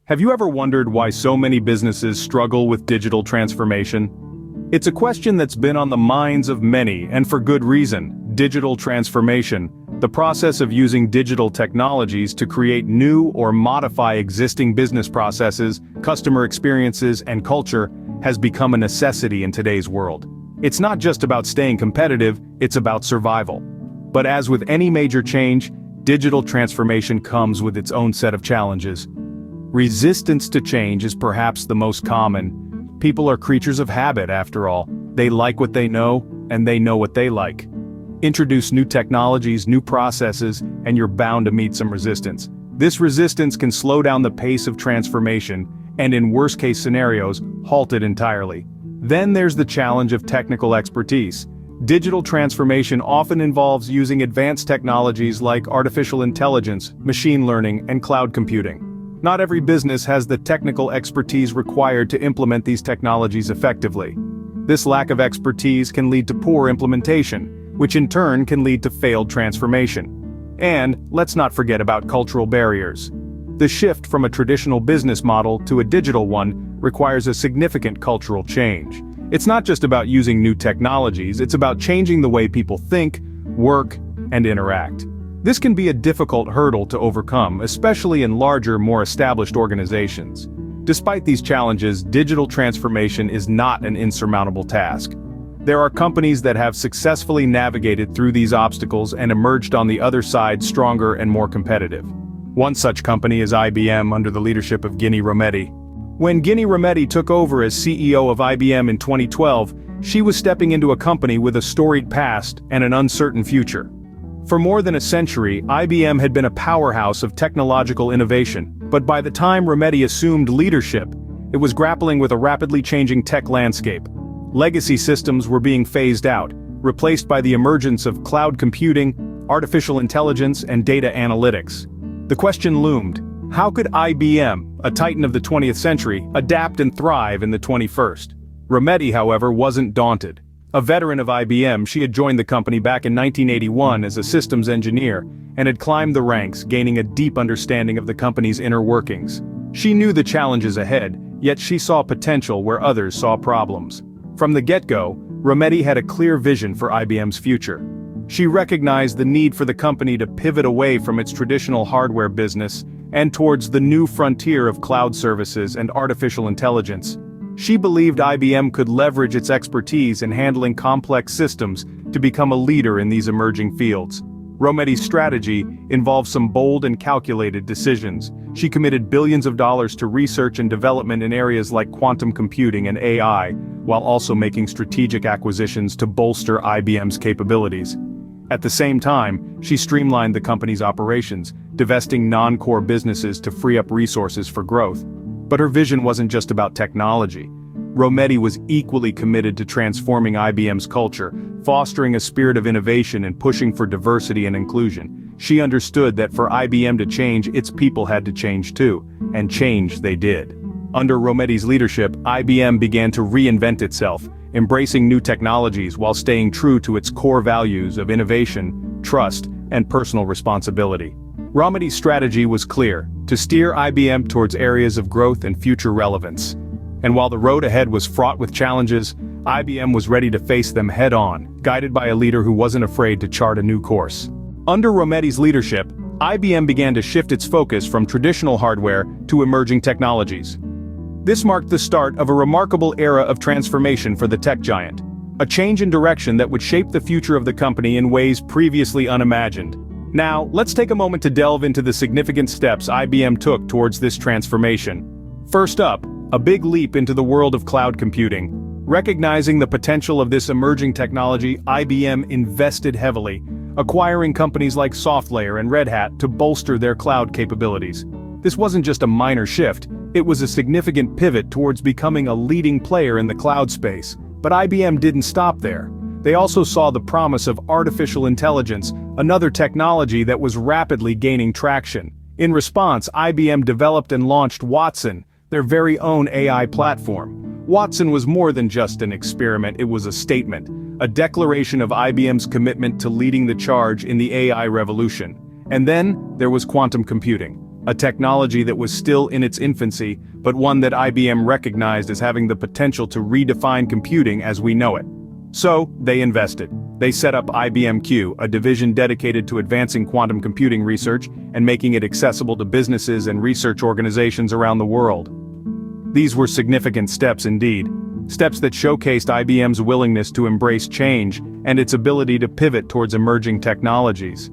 Have you ever wondered why so many businesses struggle with digital transformation? It's a question that's been on the minds of many, and for good reason. Digital transformation, the process of using digital technologies to create new or modify existing business processes, customer experiences, and culture, has become a necessity in today's world. It's not just about staying competitive, it's about survival. But as with any major change, digital transformation comes with its own set of challenges. Resistance to change is perhaps the most common. People are creatures of habit, after all. They like what they know, and they know what they like. Introduce new technologies, new processes, and you're bound to meet some resistance. This resistance can slow down the pace of transformation, and in worst-case scenarios, halt it entirely. Then there's the challenge of technical expertise. Digital transformation often involves using advanced technologies like artificial intelligence, machine learning, and cloud computing. Not every business has the technical expertise required to implement these technologies effectively. This lack of expertise can lead to poor implementation, which in turn can lead to failed transformation. And let's not forget about cultural barriers. The shift from a traditional business model to a digital one requires a significant cultural change. It's not just about using new technologies, it's about changing the way people think, work, and interact. This can be a difficult hurdle to overcome, especially in larger, more established organizations. Despite these challenges, digital transformation is not an insurmountable task. There are companies that have successfully navigated through these obstacles and emerged on the other side stronger and more competitive. One such company is IBM under the leadership of Ginni Rometty. When Ginni Rometty took over as CEO of IBM in 2012, she was stepping into a company with a storied past and an uncertain future. For more than a century, IBM had been a powerhouse of technological innovation, but by the time Rometty assumed leadership, it was grappling with a rapidly changing tech landscape. Legacy systems were being phased out, replaced by the emergence of cloud computing, artificial intelligence, and data analytics. The question loomed: how could IBM, a titan of the 20th century, adapt and thrive in the 21st? Rometty, however, wasn't daunted. A veteran of IBM, she had joined the company back in 1981 as a systems engineer, and had climbed the ranks, gaining a deep understanding of the company's inner workings. She knew the challenges ahead, yet she saw potential where others saw problems. From the get-go, Rometty had a clear vision for IBM's future. She recognized the need for the company to pivot away from its traditional hardware business and towards the new frontier of cloud services and artificial intelligence. She believed IBM could leverage its expertise in handling complex systems to become a leader in these emerging fields. Rometty's strategy involved some bold and calculated decisions. She committed billions of dollars to research and development in areas like quantum computing and AI, while also making strategic acquisitions to bolster IBM's capabilities. At the same time, she streamlined the company's operations, divesting non-core businesses to free up resources for growth. But her vision wasn't just about technology. Rometty was equally committed to transforming IBM's culture, fostering a spirit of innovation and pushing for diversity and inclusion. She understood that for IBM to change, its people had to change too, and change they did. Under Rometty's leadership, IBM began to reinvent itself, embracing new technologies while staying true to its core values of innovation, trust, and personal responsibility. Rometty's strategy was clear: to steer IBM towards areas of growth and future relevance. And while the road ahead was fraught with challenges, IBM was ready to face them head-on, guided by a leader who wasn't afraid to chart a new course. Under Rometty's leadership, IBM began to shift its focus from traditional hardware to emerging technologies. This marked the start of a remarkable era of transformation for the tech giant, a change in direction that would shape the future of the company in ways previously unimagined. Now, let's take a moment to delve into the significant steps IBM took towards this transformation. First up, a big leap into the world of cloud computing. Recognizing the potential of this emerging technology, IBM invested heavily, acquiring companies like SoftLayer and Red Hat to bolster their cloud capabilities. This wasn't just a minor shift, it was a significant pivot towards becoming a leading player in the cloud space. But IBM didn't stop there. They also saw the promise of artificial intelligence, another technology that was rapidly gaining traction. In response, IBM developed and launched Watson, their very own AI platform. Watson was more than just an experiment, it was a statement, a declaration of IBM's commitment to leading the charge in the AI revolution. And then, there was quantum computing, a technology that was still in its infancy, but one that IBM recognized as having the potential to redefine computing as we know it. So, they invested. They set up IBM Q, a division dedicated to advancing quantum computing research and making it accessible to businesses and research organizations around the world. These were significant steps indeed. Steps that showcased IBM's willingness to embrace change and its ability to pivot towards emerging technologies.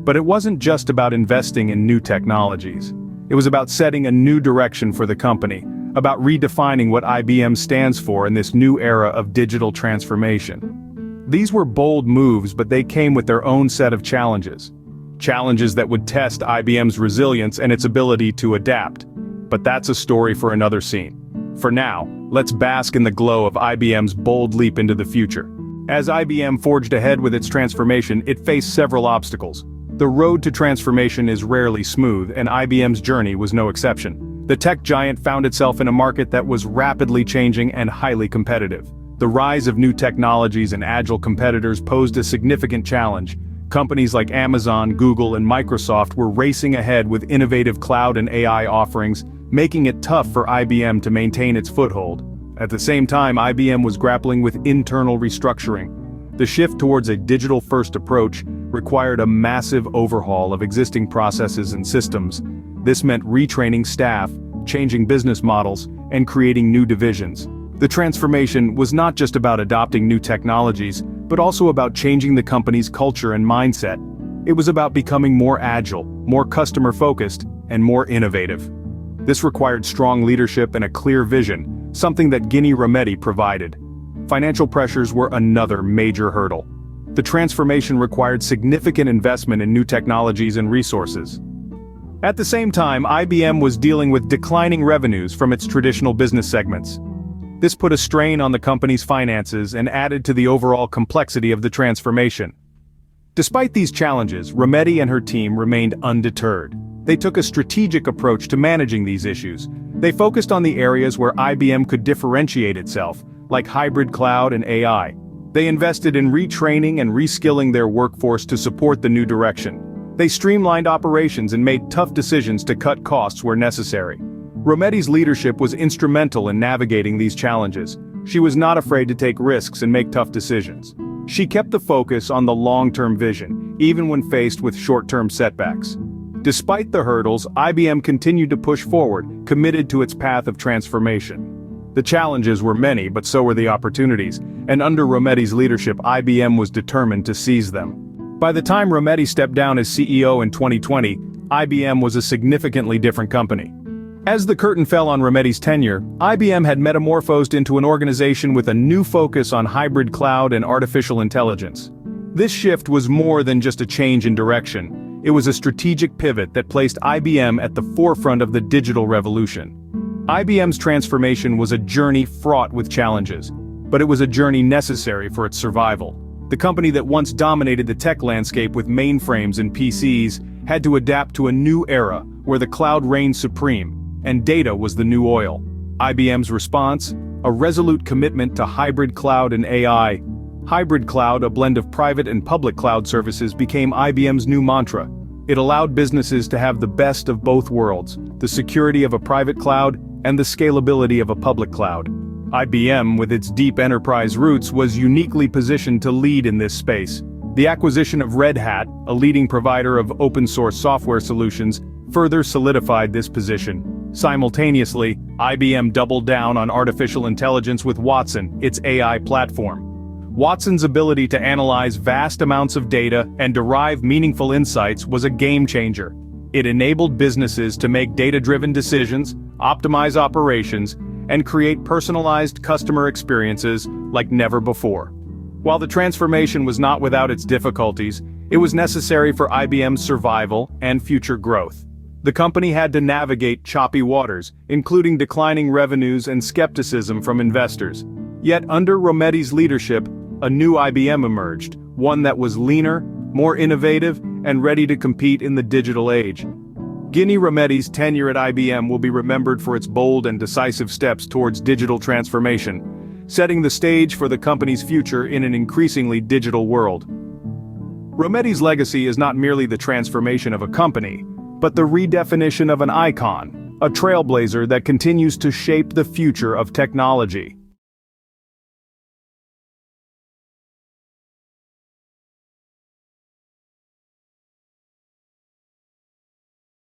But it wasn't just about investing in new technologies. It was about setting a new direction for the company, about redefining what IBM stands for in this new era of digital transformation. These were bold moves, but they came with their own set of challenges. Challenges that would test IBM's resilience and its ability to adapt. But that's a story for another scene. For now, let's bask in the glow of IBM's bold leap into the future. As IBM forged ahead with its transformation, it faced several obstacles. The road to transformation is rarely smooth, and IBM's journey was no exception. The tech giant found itself in a market that was rapidly changing and highly competitive. The rise of new technologies and agile competitors posed a significant challenge. Companies like Amazon, Google, and Microsoft were racing ahead with innovative cloud and AI offerings, making it tough for IBM to maintain its foothold. At the same time, IBM was grappling with internal restructuring. The shift towards a digital-first approach required a massive overhaul of existing processes and systems. This meant retraining staff, changing business models, and creating new divisions. The transformation was not just about adopting new technologies, but also about changing the company's culture and mindset. It was about becoming more agile, more customer-focused, and more innovative. This required strong leadership and a clear vision, something that Ginni Rometty provided. Financial pressures were another major hurdle. The transformation required significant investment in new technologies and resources. At the same time, IBM was dealing with declining revenues from its traditional business segments. This put a strain on the company's finances and added to the overall complexity of the transformation. Despite these challenges, Rometty and her team remained undeterred. They took a strategic approach to managing these issues. They focused on the areas where IBM could differentiate itself, like hybrid cloud and AI. They invested in retraining and reskilling their workforce to support the new direction. They streamlined operations and made tough decisions to cut costs where necessary. Rometty's leadership was instrumental in navigating these challenges. She was not afraid to take risks and make tough decisions. She kept the focus on the long-term vision, even when faced with short-term setbacks. Despite the hurdles, IBM continued to push forward, committed to its path of transformation. The challenges were many, but so were the opportunities, and under Rometty's leadership, IBM was determined to seize them. By the time Rometty stepped down as CEO in 2020, IBM was a significantly different company. As the curtain fell on Rometty's tenure, IBM had metamorphosed into an organization with a new focus on hybrid cloud and artificial intelligence. This shift was more than just a change in direction. It was a strategic pivot that placed IBM at the forefront of the digital revolution. IBM's transformation was a journey fraught with challenges, but it was a journey necessary for its survival. The company that once dominated the tech landscape with mainframes and PCs had to adapt to a new era where the cloud reigned supreme, and data was the new oil. IBM's response? A resolute commitment to hybrid cloud and AI. Hybrid cloud, a blend of private and public cloud services, became IBM's new mantra. It allowed businesses to have the best of both worlds, the security of a private cloud and the scalability of a public cloud. IBM, with its deep enterprise roots, was uniquely positioned to lead in this space. The acquisition of Red Hat, a leading provider of open-source software solutions, further solidified this position. Simultaneously, IBM doubled down on artificial intelligence with Watson, its AI platform. Watson's ability to analyze vast amounts of data and derive meaningful insights was a game-changer. It enabled businesses to make data-driven decisions, optimize operations, and create personalized customer experiences like never before. While the transformation was not without its difficulties, it was necessary for IBM's survival and future growth. The company had to navigate choppy waters, including declining revenues and skepticism from investors. Yet under Rometty's leadership, a new IBM emerged, one that was leaner, more innovative, and ready to compete in the digital age. Ginni Rometty's tenure at IBM will be remembered for its bold and decisive steps towards digital transformation, setting the stage for the company's future in an increasingly digital world. Rometty's legacy is not merely the transformation of a company, but the redefinition of an icon, a trailblazer that continues to shape the future of technology.